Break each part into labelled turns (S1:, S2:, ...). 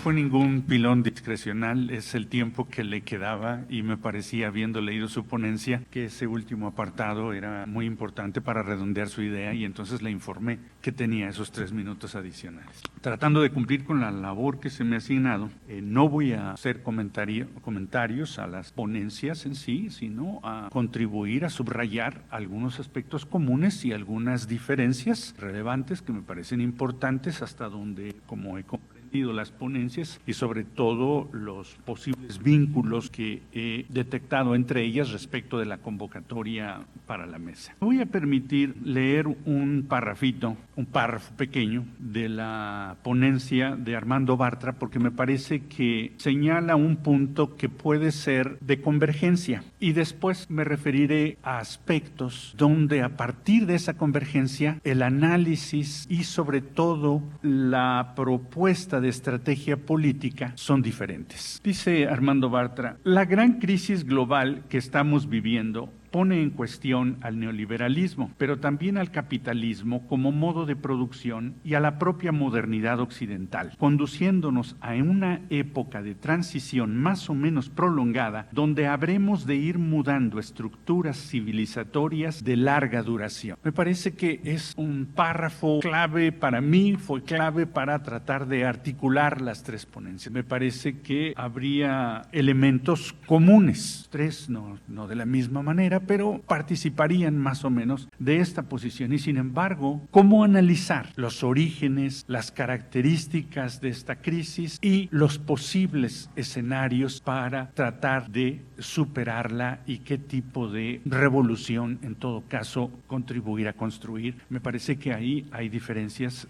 S1: fue ningún pilón discrecional, es el tiempo que le quedaba y me parecía, habiendo leído su ponencia, que ese último apartado era muy importante para redondear su idea y entonces le informé que tenía esos 3 minutos adicionales. Tratando de cumplir con la labor que se me ha asignado, no voy a hacer comentarios a las ponencias en sí, sino a contribuir a subrayar algunos aspectos comunes y algunas diferencias relevantes que me parecen importantes hasta donde, como he comprendido las ponencias y sobre todo los posibles vínculos que he detectado entre ellas respecto de la convocatoria para la mesa. Me voy a permitir leer un párrafo pequeño de la ponencia de Armando Bartra porque me parece que señala un punto que puede ser de convergencia y después me referiré a aspectos donde a partir de esa convergencia el análisis y sobre todo la propuesta de estrategia política son diferentes. Dice Armando Bartra, la gran crisis global que estamos viviendo pone en cuestión al neoliberalismo, pero también al capitalismo como modo de producción y a la propia modernidad occidental, conduciéndonos a una época de transición más o menos prolongada, donde habremos de ir mudando estructuras civilizatorias de larga duración. Me parece que es un párrafo clave para mí, fue clave para tratar de articular las 3 ponencias. Me parece que habría elementos comunes, 3 no de la misma manera, pero participarían más o menos de esta posición. Y sin embargo, ¿cómo analizar los orígenes, las características de esta crisis y los posibles escenarios para tratar de superarla y qué tipo de revolución, en todo caso, contribuir a construir? Me parece que ahí hay diferencias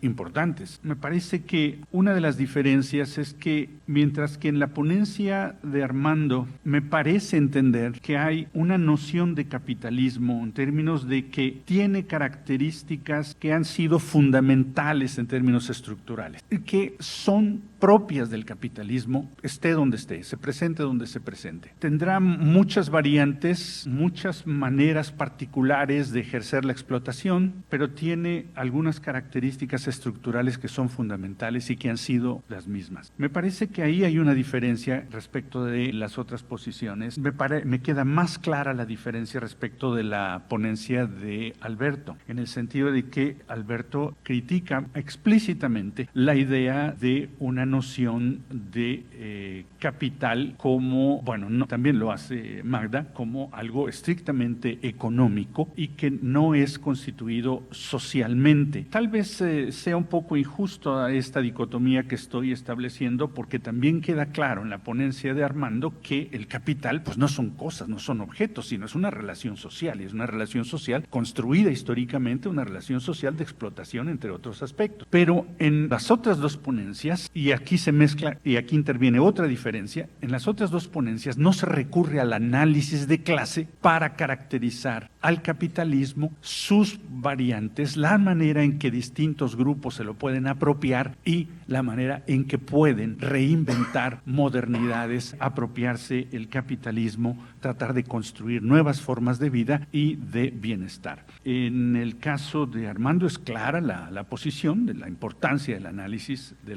S1: importantes. Me parece que una de las diferencias es que mientras que en la ponencia de Armando me parece entender que hay una noción de capitalismo en términos de que tiene características que han sido fundamentales en términos estructurales, que son propias del capitalismo, esté donde esté, se presente donde se presente. Tendrá muchas variantes, muchas maneras particulares de ejercer la explotación, pero tiene algunas características estructurales que son fundamentales y que han sido las mismas. Me parece que ahí hay una diferencia respecto de las otras posiciones. Me queda más clara la diferencia respecto de la ponencia de Alberto, en el sentido de que Alberto critica explícitamente la idea de una noción de capital como, también lo hace Magda, como algo estrictamente económico y que no es constituido socialmente. Tal vez sea un poco injusto esta dicotomía que estoy estableciendo porque también queda claro en la ponencia de Armando que el capital pues no son cosas, no son objetos, sino es una relación social y es una relación social construida históricamente, una relación social de explotación entre otros aspectos. Pero en las otras 2 ponencias, y aquí se mezcla y aquí interviene otra diferencia, en las otras 2 ponencias no se recurre al análisis de clase para caracterizar al capitalismo, sus variantes, la manera en que distintos grupos se lo pueden apropiar y la manera en que pueden reinventar modernidades, apropiarse el capitalismo, tratar de construir nuevas formas de vida y de bienestar. En el caso de Armando es clara la posición de la importancia del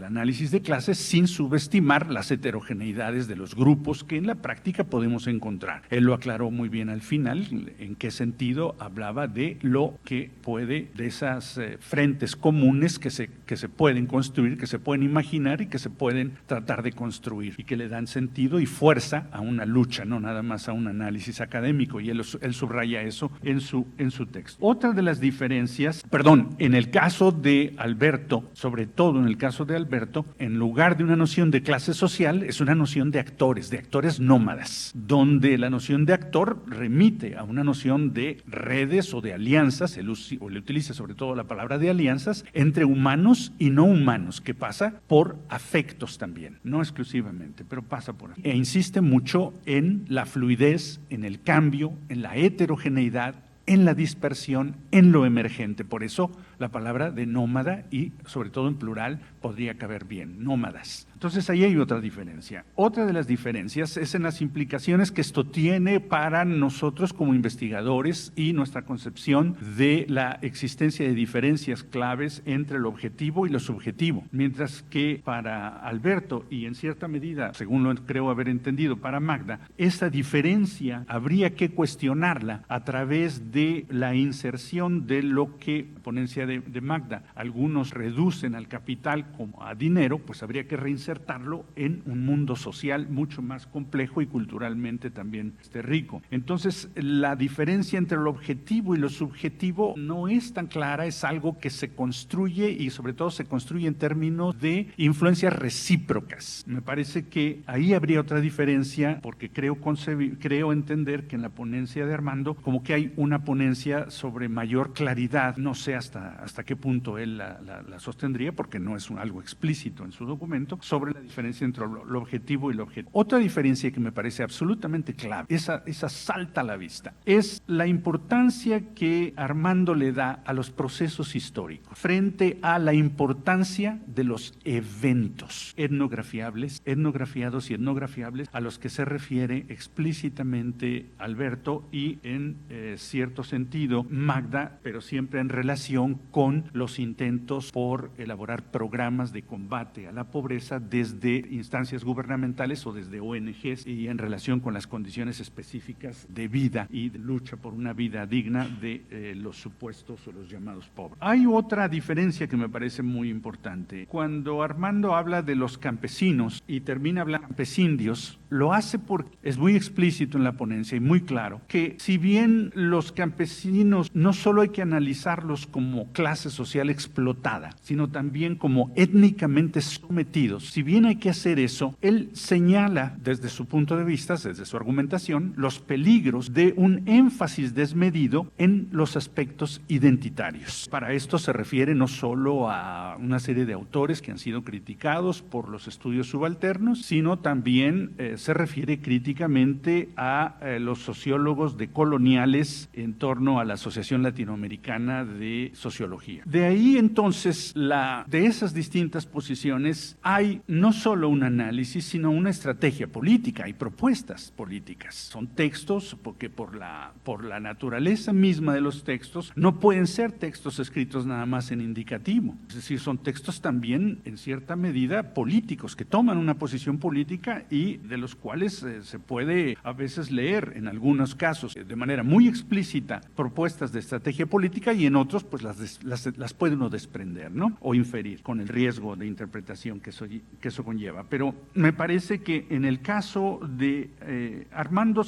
S1: análisis de clases sin subestimar las heterogeneidades de los grupos que en la práctica podemos encontrar. Él lo aclaró muy bien al final, en qué sentido hablaba de lo que puede, de esas frentes comunes que se pueden construir, que se pueden imaginar y que se pueden tratar de construir y que le dan sentido y fuerza a una lucha, no nada más a un análisis académico, y él subraya eso en su texto. Otra de las diferencias, en el caso de Alberto, sobre todo en el caso de Alberto, en lugar de una noción de clase social, es una noción de actores nómadas, donde la noción de actor remite a una noción de redes o de alianzas, él utiliza sobre todo la palabra de alianzas, entre humanos y no humanos, que pasa por afectos también, no exclusivamente, pero pasa por ahí. E insiste mucho en la fluidez, en el cambio, en la heterogeneidad, en la dispersión, en lo emergente. Por eso la palabra de nómada y sobre todo en plural podría caber bien, nómadas. Entonces ahí hay otra diferencia. Otra de las diferencias es en las implicaciones que esto tiene para nosotros como investigadores y nuestra concepción de la existencia de diferencias claves entre lo objetivo y lo subjetivo. Mientras que para Alberto y en cierta medida, según lo creo haber entendido, para Magda, esa diferencia habría que cuestionarla a través de la inserción de lo que, la ponencia de Magda, algunos reducen al capital como a dinero, pues habría que reinsertarlo en un mundo social mucho más complejo y culturalmente también rico. Entonces, la diferencia entre lo objetivo y lo subjetivo no es tan clara, es algo que se construye y sobre todo se construye en términos de influencias recíprocas. Me parece que ahí habría otra diferencia porque creo entender que en la ponencia de Armando como que hay una ponencia sobre mayor claridad, no sé hasta qué punto él la sostendría porque no es algo explícito en su documento, sobre la diferencia entre lo objetivo y lo objetivo. Otra diferencia que me parece absolutamente clave, esa salta a la vista, es la importancia que Armando le da a los procesos históricos frente a la importancia de los eventos etnografiables, etnografiados y etnografiables a los que se refiere explícitamente Alberto y en cierto sentido Magda, pero siempre en relación con los intentos por elaborar programas de combate a la pobreza desde instancias gubernamentales o desde ONGs y en relación con las condiciones específicas de vida y de lucha por una vida digna de los supuestos o los llamados pobres. Hay otra diferencia que me parece muy importante. Cuando Armando habla de los campesinos y termina hablando de campesindios, lo hace porque es muy explícito en la ponencia y muy claro que si bien los campesinos no solo hay que analizarlos como clase social explotada, sino también como étnicamente sometidos, si bien hay que hacer eso, él señala desde su punto de vista, desde su argumentación, los peligros de un énfasis desmedido en los aspectos identitarios. Para esto se refiere no solo a una serie de autores que han sido criticados por los estudios subalternos, sino también se refiere críticamente a los sociólogos decoloniales en torno a la Asociación Latinoamericana de Sociología. De ahí entonces, de esas distintas posiciones, hay no solo un análisis, sino una estrategia política y propuestas políticas. Son textos porque por la naturaleza misma de los textos no pueden ser textos escritos nada más en indicativo. Es decir, son textos también en cierta medida políticos que toman una posición política y de los cuales se puede a veces leer en algunos casos de manera muy explícita propuestas de estrategia política y en otros pues las puede uno desprender, ¿no? O inferir con el riesgo de interpretación que eso conlleva. Pero me parece que en el caso de Armando,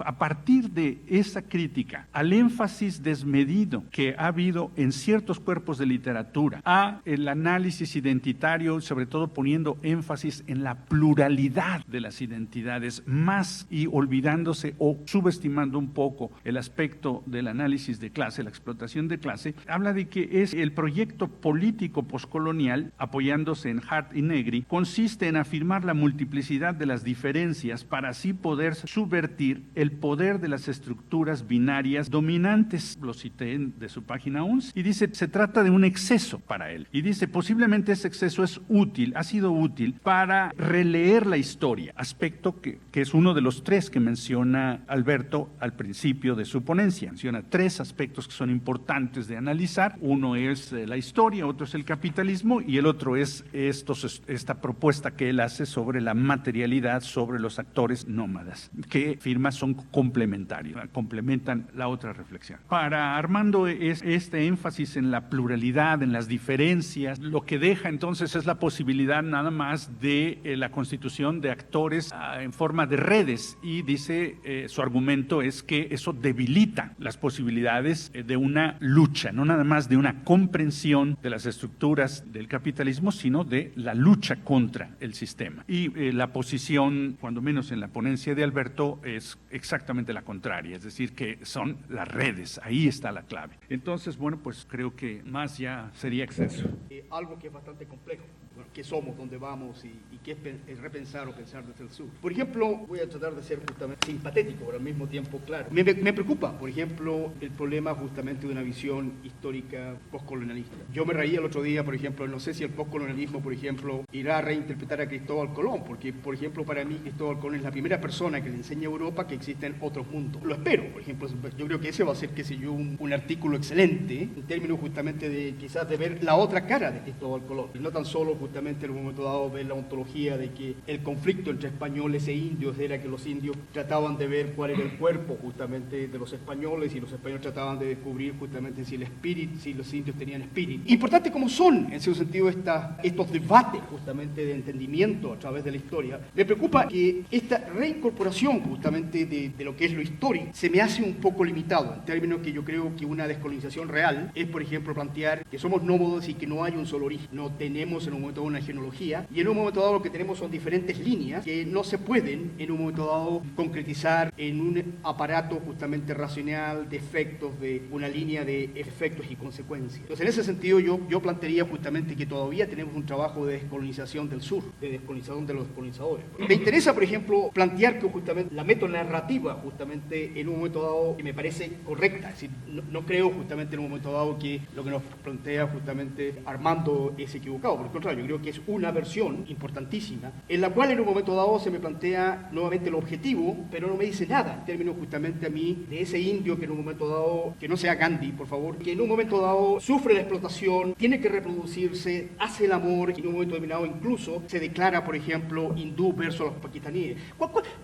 S1: a partir de esa crítica al énfasis desmedido que ha habido en ciertos cuerpos de literatura, a el análisis identitario, sobre todo poniendo énfasis en la pluralidad de las identidades, más y olvidándose o subestimando un poco el aspecto del análisis de clase, la explotación de clase, habla de que es el proyecto político poscolonial, apoyándose en Hart y Negri, consiste en afirmar la multiplicidad de las diferencias para así poder subvertir el poder de las estructuras binarias dominantes. Lo cité de su página 11 y dice, se trata de un exceso para él. Y dice, posiblemente ese exceso ha sido útil para releer la historia, aspecto que es uno de los tres que menciona Alberto al principio de su ponencia. Menciona tres aspectos que son importantes de analizar. Uno es la historia, otro es el capitalismo y el otro es esta propuesta que él hace sobre la materialidad, sobre los actores nómadas, que firma son complementarios, complementan la otra reflexión. Para Armando es este énfasis en la pluralidad, en las diferencias, lo que deja entonces es la posibilidad nada más de la constitución de actores en forma de redes y dice, su argumento es que eso debilita las posibilidades de una lucha, no nada más de una comprensión de las estructuras del capitalismo, sino de la lucha contra el sistema. Y la posición, cuando menos en la ponencia de Alberto, es exactamente la contraria, es decir, que son las redes, ahí está la clave. Entonces, bueno, pues creo que más ya sería exceso.
S2: Algo que es bastante complejo. Bueno, qué somos, dónde vamos y qué es repensar o pensar desde el sur. Por ejemplo, voy a tratar de ser justamente simpatético, pero al mismo tiempo claro. Me preocupa, por ejemplo, el problema justamente de una visión histórica postcolonialista. Yo me reía el otro día, por ejemplo, no sé si el postcolonialismo, por ejemplo, irá a reinterpretar a Cristóbal Colón, porque, por ejemplo, para mí Cristóbal Colón es la primera persona que le enseña a Europa que existen otros mundos. Lo espero, por ejemplo, yo creo que ese va a ser, qué sé yo, un artículo excelente en términos justamente de quizás de ver la otra cara de Cristóbal Colón, y no tan solo justamente en un momento dado ver la ontología de que el conflicto entre españoles e indios era que los indios trataban de ver cuál era el cuerpo justamente de los españoles y los españoles trataban de descubrir justamente si el espíritu, si los indios tenían espíritu. Importante como son, en su sentido, estos debates justamente de entendimiento a través de la historia, me preocupa que esta reincorporación justamente de lo que es lo histórico se me hace un poco limitado, en términos que yo creo que una descolonización real es, por ejemplo, plantear que somos nómadas y que no hay un solo origen. No tenemos en un momento dado una genealogía y en un momento dado lo que tenemos son diferentes líneas que no se pueden en un momento dado concretizar en un aparato justamente racional de efectos, de una línea de efectos y consecuencias. Entonces, en ese sentido yo plantearía justamente que todavía tenemos un trabajo de descolonización del sur, de descolonización de los colonizadores. Me interesa, por ejemplo, plantear que justamente la metonarrativa justamente en un momento dado que me parece correcta, es decir, no creo justamente en un momento dado que lo que nos plantea justamente Armando es equivocado, por el contrario, yo creo que es una versión importantísima en la cual en un momento dado se me plantea nuevamente el objetivo, pero no me dice nada en términos justamente a mí de ese indio que en un momento dado, que no sea Gandhi, por favor, que en un momento dado sufre la explotación, tiene que reproducirse, hace el amor y en un momento determinado incluso se declara, por ejemplo, hindú versus los pakistaníes.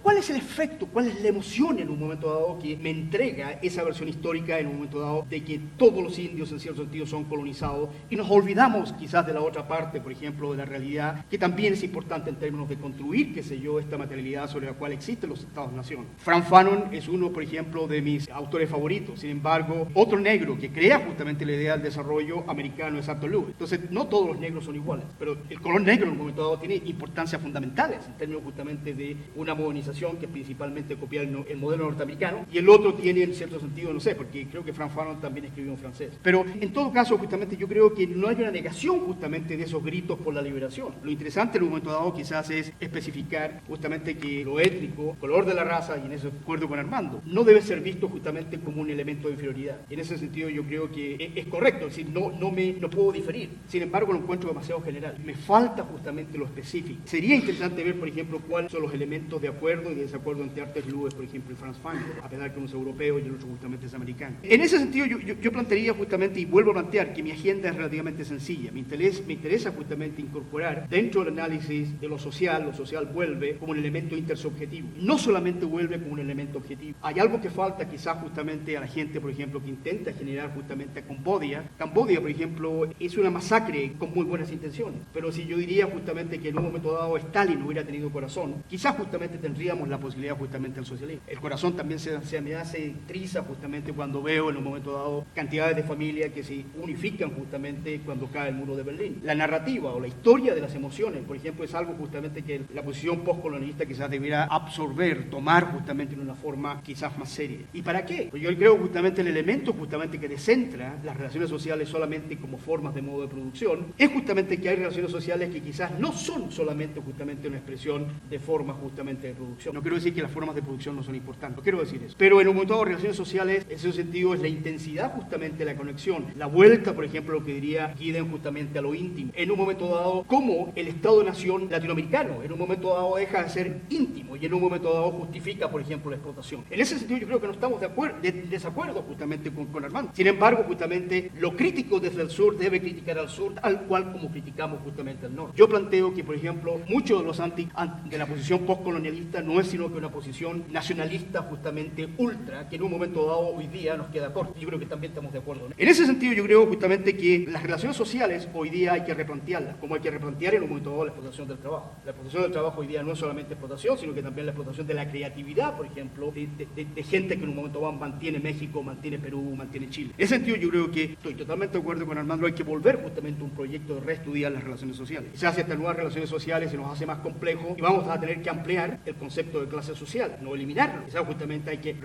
S2: ¿Cuál es el efecto, cuál es la emoción en un momento dado que me entrega esa versión histórica en un momento dado de que todos los indios en cierto sentido son colonizados y nos olvidamos quizás de la otra parte, por ejemplo, de la realidad, que también es importante en términos de construir, qué sé yo, esta materialidad sobre la cual existen los Estados-nación? Frank Fanon es uno, por ejemplo, de mis autores favoritos. Sin embargo, otro negro que crea justamente la idea del desarrollo americano es Arthur Lewis. Entonces, no todos los negros son iguales, pero el color negro en un momento dado tiene importancias fundamentales en términos justamente de una modernización que principalmente copia el modelo norteamericano, y el otro tiene en cierto sentido, no sé, porque creo que Frank Fanon también escribió en francés. Pero en todo caso, justamente yo creo que no hay una negación justamente de esos gritos por la liberación. Lo interesante en un momento dado quizás es especificar justamente que lo étnico, color de la raza, y en eso acuerdo con Armando, no debe ser visto justamente como un elemento de inferioridad. En ese sentido yo creo que es correcto, es decir, no puedo diferir. Sin embargo, lo encuentro demasiado general. Me falta justamente lo específico. Sería interesante ver, por ejemplo, cuáles son los elementos de acuerdo y de desacuerdo entre Arthur Lewis, por ejemplo, y Franz Fanon, a pesar que uno es europeo y el otro justamente es americano. En ese sentido yo plantearía justamente, y vuelvo a plantear, que mi agenda es relativamente sencilla. Me interesa justamente incorporar dentro del análisis de lo social vuelve como un elemento intersubjetivo. No solamente vuelve como un elemento objetivo. Hay algo que falta quizás justamente a la gente, por ejemplo, que intenta generar justamente a Camboya. Camboya, por ejemplo, es una masacre con muy buenas intenciones. Pero si yo diría justamente que en un momento dado Stalin hubiera tenido corazón, quizás justamente tendríamos la posibilidad justamente del socialismo. El corazón también se me hace triza justamente cuando veo en un momento dado cantidades de familias que se unifican justamente cuando cae el muro de Berlín. La narrativa o la historia de las emociones, por ejemplo, es algo justamente que la posición postcolonialista quizás debiera absorber, tomar justamente en una forma quizás más seria. ¿Y para qué? Pues yo creo justamente el elemento justamente que descentra las relaciones sociales solamente como formas de modo de producción es justamente que hay relaciones sociales que quizás no son solamente justamente una expresión de formas justamente de producción. No quiero decir que las formas de producción no son importantes, no quiero decir eso. Pero en un momento dado, relaciones sociales, en ese sentido, es la intensidad justamente de la conexión, la vuelta, por ejemplo, lo que diría Gieden justamente a lo íntimo. En un momento dado, como el Estado-nación latinoamericano, en un momento dado deja de ser íntimo y en un momento dado justifica, por ejemplo, la explotación. En ese sentido, yo creo que no estamos de desacuerdo justamente con Armando. Sin embargo, justamente, lo crítico desde el sur debe criticar al sur, tal cual como criticamos justamente al norte. Yo planteo que, por ejemplo, muchos de los de la posición postcolonialista no es sino que una posición nacionalista justamente ultra, que en un momento dado hoy día nos queda corto. Yo creo que también estamos de acuerdo, ¿no? En ese sentido, yo creo justamente que las relaciones sociales hoy día hay que replantearlas, como hay que replantear en un momento dado la explotación del trabajo. La explotación del trabajo hoy día no es solamente explotación, sino que también la explotación de la creatividad, por ejemplo, de gente que en un momento dado mantiene México, mantiene Perú, mantiene Chile. En ese sentido, yo creo que estoy totalmente de acuerdo con Armando, hay que volver justamente a un proyecto de reestudiar las relaciones sociales. Quizás estas nuevas relaciones sociales se nos hace más complejo y vamos a tener que ampliar el concepto de clase social, no eliminarlo. Quizás justamente hay que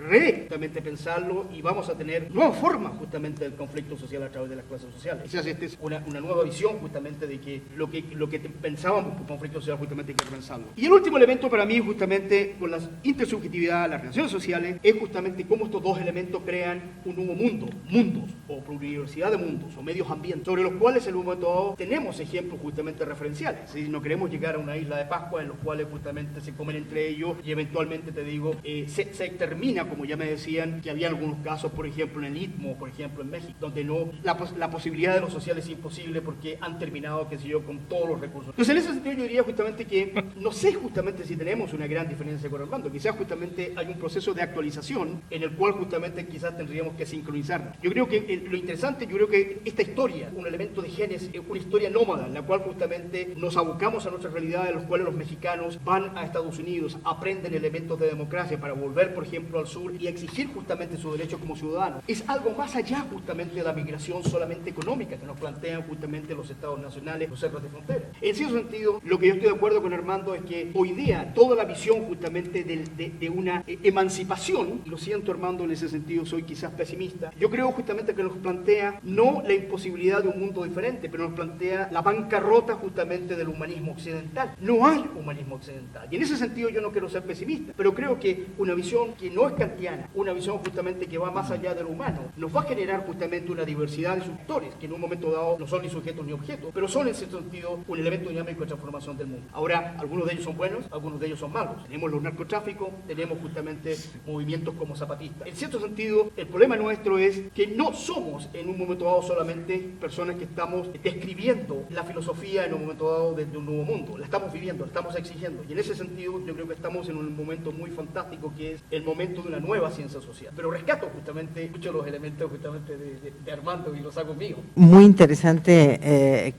S2: justamente pensarlo y vamos a tener nuevas formas justamente del conflicto social a través de las clases sociales. Quizás esta es una nueva visión justamente de que lo que pensábamos por conflicto social, justamente hay que repensarlo. Y el último elemento para mí, justamente con la intersubjetividad, las relaciones sociales, es justamente cómo estos dos elementos crean un nuevo mundo, mundos, o pluriversidad de mundos, o medios ambientes, sobre los cuales en un momento dado tenemos ejemplos justamente referenciales. ¿Sí? No queremos llegar a una isla de Pascua en los cuales justamente se comen entre ellos y eventualmente, te digo, se termina, como ya me decían, que había algunos casos, por ejemplo, en el Istmo, por ejemplo, en México, donde no, la posibilidad de lo social es imposible porque han terminado, qué sé yo, con todos los recursos. Entonces, en ese sentido yo diría justamente que no sé justamente si tenemos una gran diferencia con Armando, quizás justamente hay un proceso de actualización en el cual justamente quizás tendríamos que sincronizarnos. Yo creo que lo interesante, yo creo que esta historia, un elemento de genes, una historia nómada, en la cual justamente nos abocamos a nuestra realidad, en los cuales los mexicanos van a Estados Unidos, aprenden elementos de democracia para volver, por ejemplo, al sur y exigir justamente sus derechos como ciudadanos. Es algo más allá justamente de la migración solamente económica que nos plantean justamente los estados nacionales, los cerros de frontera. En cierto sentido, lo que yo estoy de acuerdo con Armando es que hoy día toda la visión justamente de una emancipación, y lo siento Armando, en ese sentido soy quizás pesimista, yo creo justamente que nos plantea no la imposibilidad de un mundo diferente, pero nos plantea la bancarrota justamente del humanismo occidental. No hay humanismo occidental. Y en ese sentido yo no quiero ser pesimista, pero creo que una visión que no es kantiana, una visión justamente que va más allá de lo humano, nos va a generar justamente una diversidad de sectores que en un momento dado no son ni sujetos ni objetos, pero son en cierto sentido un elemento dinámico de transformación del mundo. Ahora, algunos de ellos son buenos, algunos de ellos son malos. Tenemos los narcotráficos, tenemos justamente movimientos como zapatistas. En cierto sentido, el problema nuestro es que no somos en un momento dado solamente personas que estamos describiendo la filosofía en un momento dado de un nuevo mundo. La estamos viviendo, la estamos exigiendo. Y en ese sentido, yo creo que estamos en un momento muy fantástico que es el momento de una nueva ciencia social. Pero rescato justamente muchos de los elementos justamente de Armando y los hago míos.
S3: Muy interesante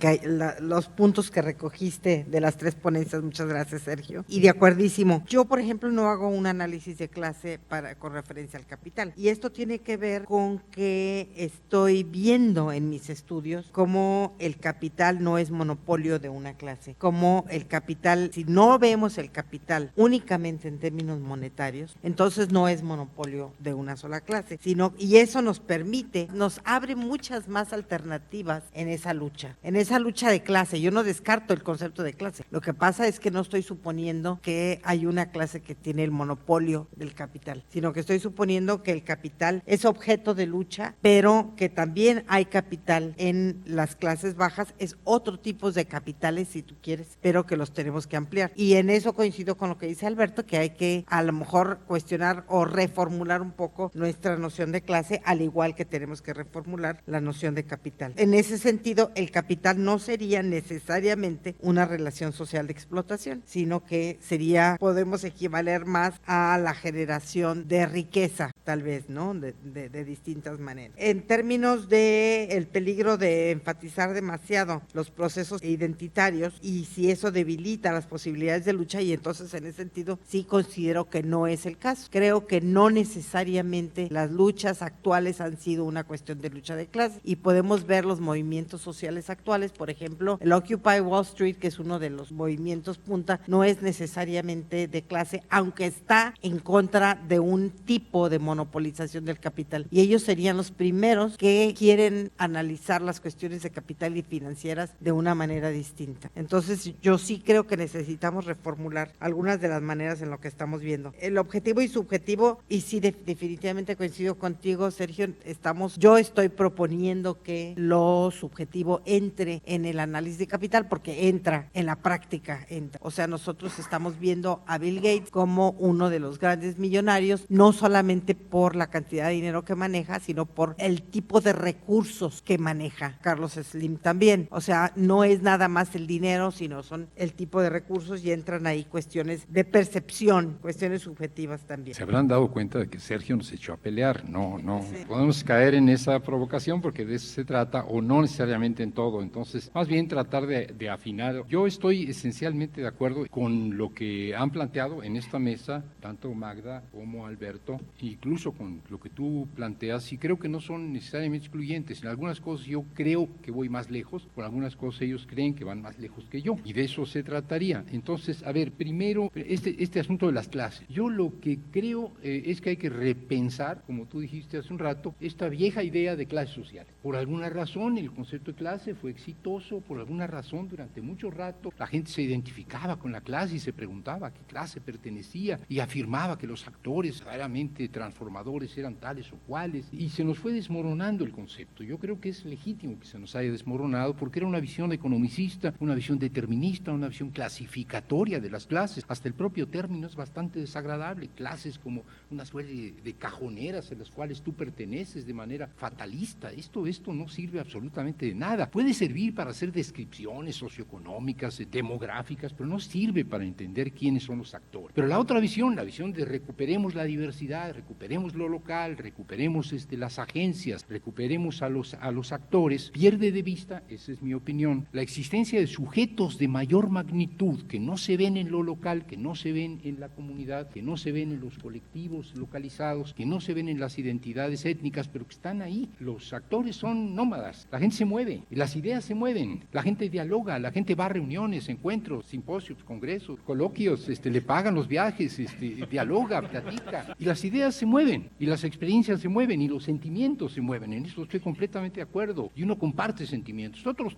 S3: los puntos que recogiste de las tres ponencias. Muchas gracias, Sergio. Y de acuerdísimo. Yo, por ejemplo, no hago un análisis de clase con referencia al capital. Y esto tiene que ver con que estoy viendo en mis estudios cómo el capital no es monopolio de una clase. Cómo el capital, si no vemos el capital únicamente en términos monetarios, entonces no es monopolio de una sola clase, y eso nos permite, nos abre muchas más alternativas en esa lucha de clase. Yo no descarto el concepto de clase. Lo que pasa es que no estoy suponiendo que hay una clase que tiene el monopolio del capital, sino que estoy suponiendo que el capital es objeto de lucha, pero que también hay capital en las clases bajas, es otro tipo de capitales, si tú quieres, pero que los tenemos que ampliar. Y en eso coincido con lo que dice Alberto, que hay que a lo mejor cuestionar o reformular un poco nuestra noción de clase, al igual que tenemos que reformular la noción de capital. En ese sentido, el capital no sería necesariamente una relación social de explotación, sino que podemos equivaler más a la generación de riqueza, tal vez, ¿no? De distintas maneras. En términos de el peligro de enfatizar demasiado los procesos identitarios y si eso debilita las posibilidades de lucha, y entonces en ese sentido sí considero que no es el caso. Creo que no necesariamente las luchas actuales han sido una cuestión de lucha de clases, y podemos ver los movimientos sociales actuales, por ejemplo, el Occupy Wall Street, que es uno de los movimientos punta, no es necesariamente de clase, aunque está en contra de un tipo de monopolización del capital, y ellos serían los primeros que quieren analizar las cuestiones de capital y financieras de una manera distinta. Entonces yo sí creo que necesitamos reformular algunas de las maneras en lo que estamos viendo. El objetivo y subjetivo, y sí definitivamente coincido contigo, Sergio, yo estoy proponiendo que lo subjetivo entre en el análisis de capital, porque entra en la práctica, o sea, nosotros estamos viendo a Bill Gates como uno de los grandes millonarios, no solamente por la cantidad de dinero que maneja, sino por el tipo de recursos que maneja. Carlos Slim también, o sea, no es nada más el dinero, sino son el tipo de recursos, y entran ahí cuestiones de percepción, cuestiones subjetivas también.
S4: Se habrán dado cuenta de que Sergio nos echó a pelear. No sí. Podemos caer en esa provocación, porque de eso se trata, o no necesariamente en todo. Entonces, más bien tratar de afinar. Yo estoy esencialmente de acuerdo con lo que han planteado en esta mesa, tanto Magda como Alberto, incluso con lo que tú planteas, y creo que no son necesariamente excluyentes. En algunas cosas yo creo que voy más lejos, por algunas cosas ellos creen que van más lejos que yo, y de eso se trataría. Entonces, a ver, primero, este asunto de las clases. Yo lo que creo es que hay que repensar, como tú dijiste hace un rato, esta vieja idea de clases sociales. Por alguna razón el concepto de clase fue exitoso, por alguna razón, durante mucho rato, la gente se identificaba con la clase y se preguntaba a qué clase pertenecía y afirmaba que los actores verdaderamente transformadores eran tales o cuales, y se nos fue desmoronando el concepto. Yo creo que es legítimo que se nos haya desmoronado porque era una visión economicista, una visión determinista, una visión clasificatoria de las clases. Hasta el propio término es bastante desagradable, clases como una suerte de cajoneras en las cuales tú perteneces de manera fatalista. Esto no sirve absolutamente de nada. Puede servir para hacer descripciones socioeconómicas, demográficas, pero no sirve para entender quiénes son los actores. Pero la otra visión, la visión de recuperemos la diversidad, recuperemos lo local, recuperemos las agencias, recuperemos a los actores, pierde de vista, esa es mi opinión, la existencia de sujetos de mayor magnitud que no se ven en lo local, que no se ven en la comunidad, que no se ven en los colectivos localizados, que no se ven en las identidades étnicas, pero que están ahí. Los actores son nómadas, la gente se mueve, las ideas se mueven, la gente dialoga, la gente va a reuniones, encuentros, simposios, congresos, coloquios, le pagan los viajes, dialoga, platica, y las ideas se mueven, y las experiencias se mueven, y los sentimientos se mueven. En eso estoy completamente de acuerdo, y uno comparte sentimientos. Nosotros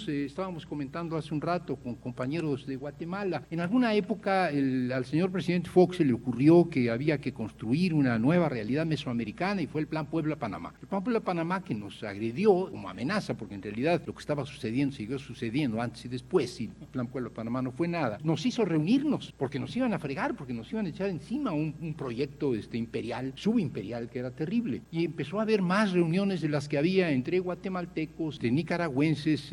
S4: estábamos comentando hace un rato con compañeros de Guatemala, en alguna época al señor presidente Fox se le ocurrió que había que construir una nueva realidad mesoamericana, y fue el Plan Puebla-Panamá. El Plan Puebla-Panamá que nos agredió como amenaza, porque en realidad lo que estaba sucediendo siguió sucediendo antes y después, y el Plan Puebla-Panamá no fue nada. Nos hizo reunirnos, porque nos iban a fregar, porque nos iban a echar encima un proyecto imperial, subimperial, que era terrible. Y empezó a haber más reuniones de las que había entre guatemaltecos, nicaragüenses,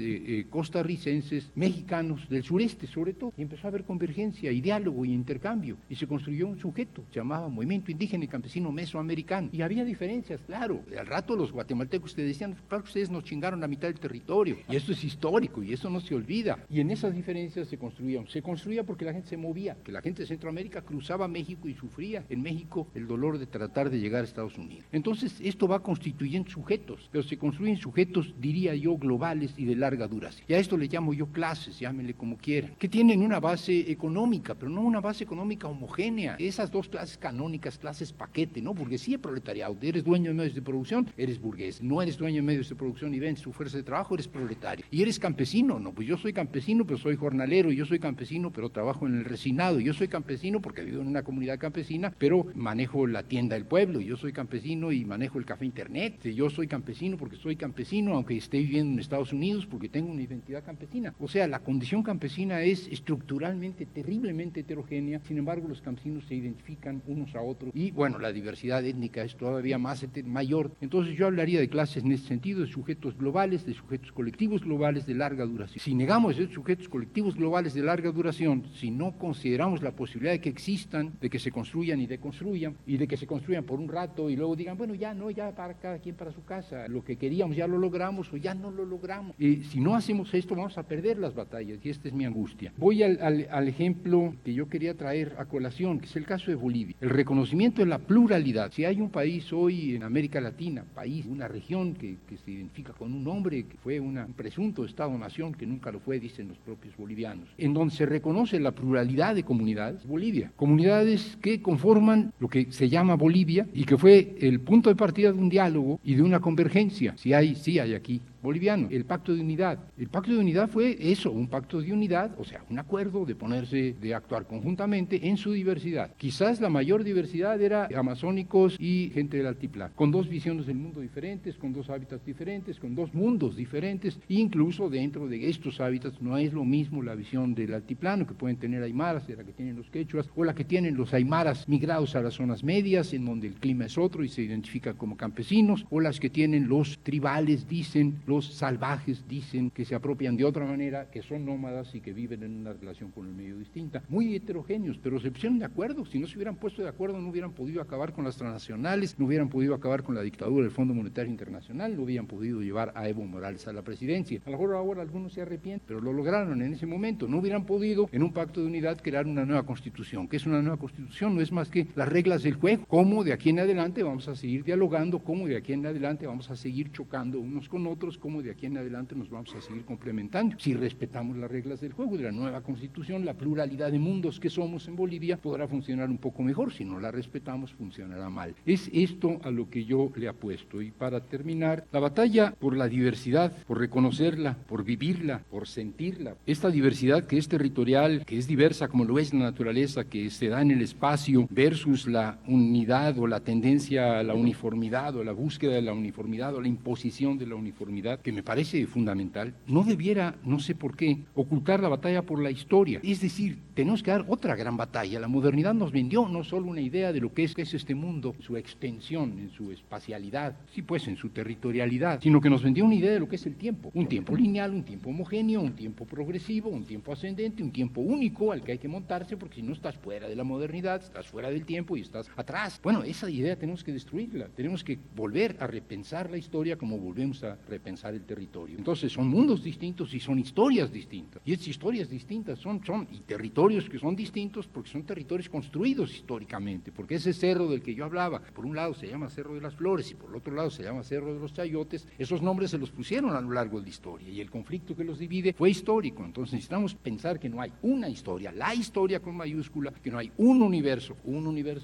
S4: costarricenses, mexicanos, del sureste sobre todo. Y empezó a haber convergencia y diálogo y intercambio. Y se construyó un sujeto, se llamaba Movimiento Indígena y Campesino Mesoamericano. Y había diferencias, claro. Al rato los guatemaltecos te decían, claro que ustedes nos chingaron la mitad del territorio. Y esto es histórico y eso no se olvida. Y en esas diferencias se construía porque la gente se movía, que la gente de Centroamérica cruzaba México y sufría en México el dolor de tratar de llegar a Estados Unidos. Entonces esto va constituyendo sujetos, pero se construyen sujetos, diría yo, globales y de larga duración. Y a esto le llamo yo clases, llámenle como quieran, que tienen una base económica, pero no una base económica homogénea. Esas dos clases canónicas, clases paquete, ¿no? Burguesía y proletariado. Eres dueño de medios de producción, eres burgués. No eres dueño de medios de producción y vendes tu fuerza de trabajo, eres proletario. Y eres campesino, no, pues yo soy campesino, pero soy jornalero. Yo soy campesino, pero trabajo en el resinado. Yo soy campesino porque vivo en una comunidad campesina, pero manejo la tienda del pueblo. Yo soy campesino y manejo el café internet. Yo soy campesino porque soy campesino, aunque esté viviendo en Estados Unidos, porque tengo una identidad campesina. O sea, la condición campesina es estructuralmente, terriblemente heterogénea. Sin embargo, los campesinos se identifican unos a otros. Y bueno, la diversidad étnica es todavía más mayor. Entonces yo hablaría de clases en ese sentido, de sujetos globales, de sujetos colectivos globales de larga duración. Si negamos esos sujetos colectivos globales de larga duración, si no consideramos la posibilidad de que existan, de que se construyan y deconstruyan, y de que se construyan por un rato y luego digan, bueno, ya no, ya para cada quien para su casa, lo que queríamos ya lo logramos o ya no lo logramos. Si no hacemos esto vamos a perder las batallas y esta es mi angustia. Voy al ejemplo que yo quería traer a colación, que es el caso de Bolivia. El reconocimiento de la pluralidad. Si hay un país hoy en América Latina, país, una región que se identifica con un nombre que fue un presunto Estado-nación, que nunca lo fue, dicen los propios bolivianos, en donde se reconoce la pluralidad de comunidades, Bolivia. Comunidades que conforman lo que se llama Bolivia y que fue el punto de partida de un diálogo y de una convergencia. Sí hay aquí boliviano, el pacto de unidad. El pacto de unidad fue eso, un pacto de unidad, o sea, un acuerdo de actuar conjuntamente en su diversidad. Quizás la mayor diversidad era amazónicos y gente del altiplano, con dos visiones del mundo diferentes, con dos hábitats diferentes, con dos mundos diferentes, incluso dentro de estos hábitats no es lo mismo la visión del altiplano que pueden tener aymaras, de la que tienen los quechuas, o la que tienen los aymaras migrados a las zonas medias, en donde el clima es otro y se identifican como campesinos, o las que tienen los tribales, dicen, los salvajes, dicen, que se apropian de otra manera, que son nómadas y que viven en una relación con el medio distinta. Muy heterogéneos, pero se pusieron de acuerdo. Si no se hubieran puesto de acuerdo, no hubieran podido acabar con las transnacionales, no hubieran podido acabar con la dictadura del Fondo Monetario Internacional, no hubieran podido llevar a Evo Morales a la presidencia. A lo mejor ahora algunos se arrepienten, pero lo lograron en ese momento. No hubieran podido, en un pacto de unidad, crear una nueva constitución. ¿Qué es una nueva constitución? No es más que las reglas del juego. Cómo de aquí en adelante vamos a seguir dialogando, cómo de aquí en adelante vamos a seguir chocando unos con otros, cómo de aquí en adelante nos vamos a seguir complementando. Si respetamos las reglas del juego de la nueva Constitución, la pluralidad de mundos que somos en Bolivia podrá funcionar un poco mejor. Si no la respetamos, funcionará mal. Es esto a lo que yo le apuesto. Y para terminar, la batalla por la diversidad, por reconocerla, por vivirla, por sentirla. Esta diversidad que es territorial, que es diversa como lo es la naturaleza, que se da en el espacio, versus la unidad o la tendencia a la uniformidad o la búsqueda de la uniformidad o la imposición de la uniformidad, que me parece fundamental, no debiera, no sé por qué, ocultar la batalla por la historia. Es decir, tenemos que dar otra gran batalla. La modernidad nos vendió no solo una idea de lo que es este mundo, su extensión, en su espacialidad, sí pues en su territorialidad, sino que nos vendió una idea de lo que es el tiempo. Un tiempo lineal, un tiempo homogéneo, un tiempo progresivo, un tiempo ascendente, un tiempo único al que hay que montarse, porque si no estás fuera de la modernidad, estás fuera del tiempo y estás atrás. Bueno, esa idea tenemos que destruirla, tenemos que volver a repensar la historia como volvemos a repensar el territorio. Entonces son mundos distintos y son historias distintas. Y esas historias distintas son y territorios que son distintos porque son territorios construidos históricamente, porque ese cerro del que yo hablaba, por un lado se llama Cerro de las Flores y por el otro lado se llama Cerro de los Chayotes, esos nombres se los pusieron a lo largo de la historia y el conflicto que los divide fue histórico. Entonces necesitamos pensar que no hay una historia, la historia con mayúscula, que no hay un universo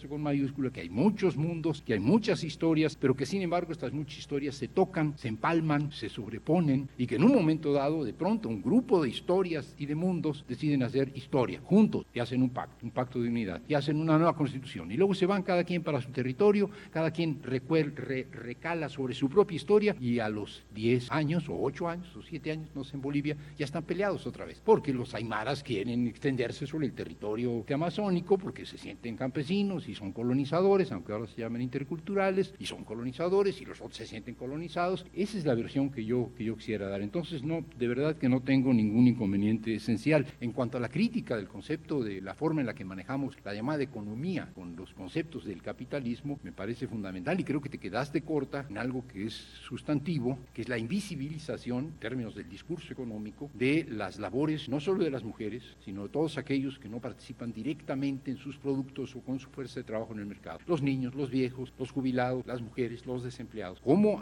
S4: con mayúscula, que hay muchos mundos, que hay muchas historias, pero que sin embargo estas muchas historias se tocan, se empalman, se sobreponen y que en un momento dado, de pronto, un grupo de historias y de mundos deciden hacer historia juntos y hacen un pacto de unidad y hacen una nueva constitución y luego se van cada quien para su territorio, cada quien recala sobre su propia historia y a los 10 años o 8 años o 7 años, no sé, en Bolivia ya están peleados otra vez, porque los aymaras quieren extenderse sobre el territorio amazónico porque se sienten campesinos y son colonizadores, aunque ahora se llaman interculturales, y son colonizadores y los otros se sienten colonizados. Esa es la versión que yo quisiera dar. Entonces, no, de verdad que no tengo ningún inconveniente esencial. En cuanto a la crítica del concepto de la forma en la que manejamos la llamada economía con los conceptos del capitalismo, me parece fundamental y creo que te quedaste corta en algo que es sustantivo, que es la invisibilización, en términos del discurso económico, de las labores, no solo de las mujeres, sino de todos aquellos que no participan directamente en sus productos o con su fuerza de trabajo en el mercado. Los niños, los viejos, los jubilados, las mujeres, los desempleados. ¿Cómo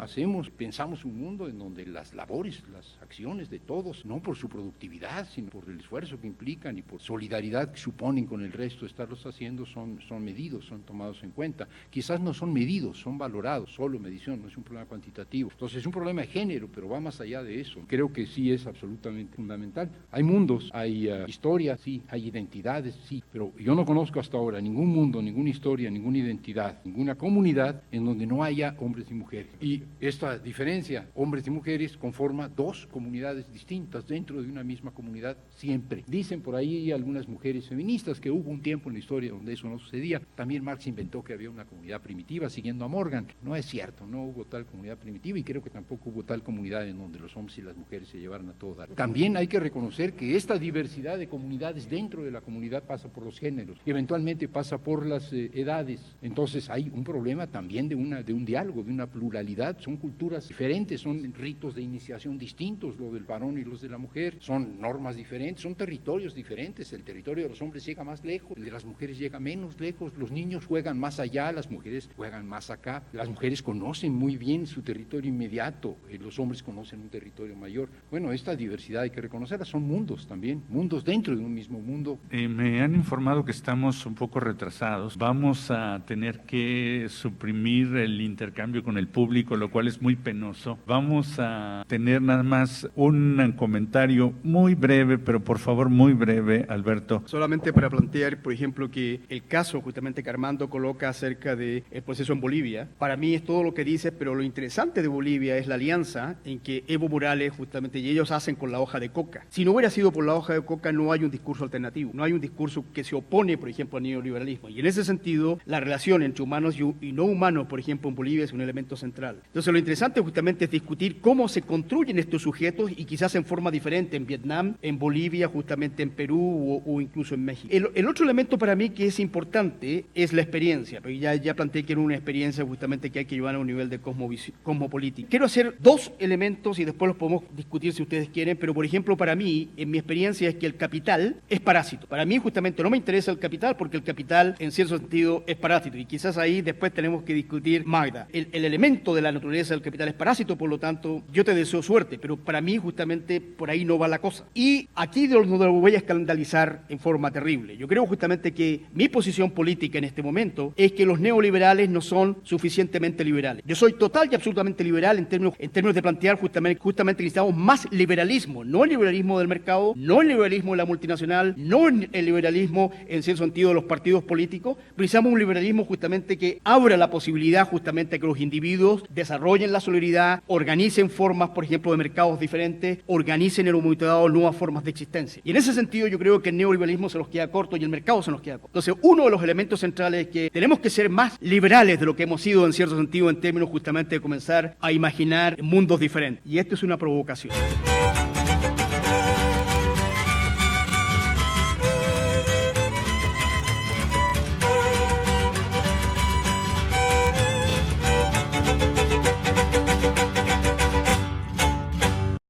S4: pensamos un mundo en donde las labores, las acciones de todos, no por su productividad, sino por el esfuerzo que implican y por solidaridad que suponen con el resto de estarlos haciendo, son medidos, son tomados en cuenta? Quizás no son medidos, son valorados, solo medición, no es un problema cuantitativo. Entonces es un problema de género, pero va más allá de eso. Creo que sí es absolutamente fundamental. Hay mundos, hay historias, sí, hay identidades, sí, pero yo no conozco hasta ahora ningún mundo, ninguna historia, ninguna identidad, ninguna comunidad en donde no haya hombres y mujeres. Y esta diferencia, hombres y mujeres, conforma dos comunidades distintas dentro de una misma comunidad siempre. Dicen por ahí algunas mujeres feministas que hubo un tiempo en la historia donde eso no sucedía. También Marx inventó que había una comunidad primitiva, siguiendo a Morgan. No es cierto, no hubo tal comunidad primitiva y creo que tampoco hubo tal comunidad en donde los hombres y las mujeres se llevaran a todo dar. También hay que reconocer que esta diversidad de comunidades dentro de la comunidad pasa por los géneros y eventualmente pasa por las edades. Entonces hay un problema también de un diálogo, de una pluralidad. Son culturas diferentes, son ritos de iniciación distintos, lo del varón y los de la mujer, son normas diferentes, son territorios diferentes. El territorio de los hombres llega más lejos, el de las mujeres llega menos lejos, los niños juegan más allá, las mujeres juegan más acá, las mujeres conocen muy bien su territorio inmediato, los hombres conocen un territorio mayor. Bueno, esta diversidad hay que reconocerla, son mundos también, mundos dentro de un mismo mundo.
S1: Me han informado que estamos un poco retrasados, vamos a tener que suprimir el intercambio con el público, lo cual es muy penoso. Vamos a tener nada más un comentario muy breve, pero por favor muy breve, Alberto.
S2: Solamente para plantear, por ejemplo, que el caso justamente que Armando coloca acerca del proceso en Bolivia, para mí es todo lo que dice, pero lo interesante de Bolivia es la alianza en que Evo Morales justamente y ellos hacen con la hoja de coca. Si no hubiera sido por la hoja de coca, no hay un discurso alternativo, no hay un discurso que se opone, por ejemplo, al neoliberalismo. Y en ese sentido, la relación entre humanos y no humanos, por ejemplo, en Bolivia es un elemento central. Entonces, lo interesante justamente es discutir cómo se construyen estos sujetos y quizás en forma diferente en Vietnam, en Bolivia, justamente en Perú o incluso en México. El otro elemento para mí que es importante es la experiencia, porque ya planteé que era una experiencia justamente que hay que llevar a un nivel de cosmopolítica. Quiero hacer dos elementos y después los podemos discutir si ustedes quieren, pero por ejemplo para mí, en mi experiencia es que el capital es parásito. Para mí justamente no me interesa el capital porque el capital en cierto sentido es parásito y quizás ahí después tenemos que discutir Magda. El elemento de la naturaleza del capital es parásito, por lo tanto tanto, yo te deseo suerte, pero para mí justamente por ahí no va la cosa. Y aquí donde lo voy a escandalizar en forma terrible. Yo creo justamente que mi posición política en este momento es que los neoliberales no son suficientemente liberales. Yo soy total y absolutamente liberal en términos de plantear justamente que necesitamos más liberalismo, no el liberalismo del mercado, no el liberalismo de la multinacional, no el liberalismo en cierto sentido de los partidos políticos, precisamos un liberalismo justamente que abra la posibilidad justamente a que los individuos desarrollen la solidaridad, organicen formas, por ejemplo, de mercados diferentes, organicen en un momento dado nuevas formas de existencia. Y en ese sentido yo creo que el neoliberalismo se nos queda corto y el mercado se nos queda corto. Entonces, uno de los elementos centrales es que tenemos que ser más liberales de lo que hemos sido en cierto sentido en términos justamente de comenzar a imaginar mundos diferentes. Y esto es una provocación.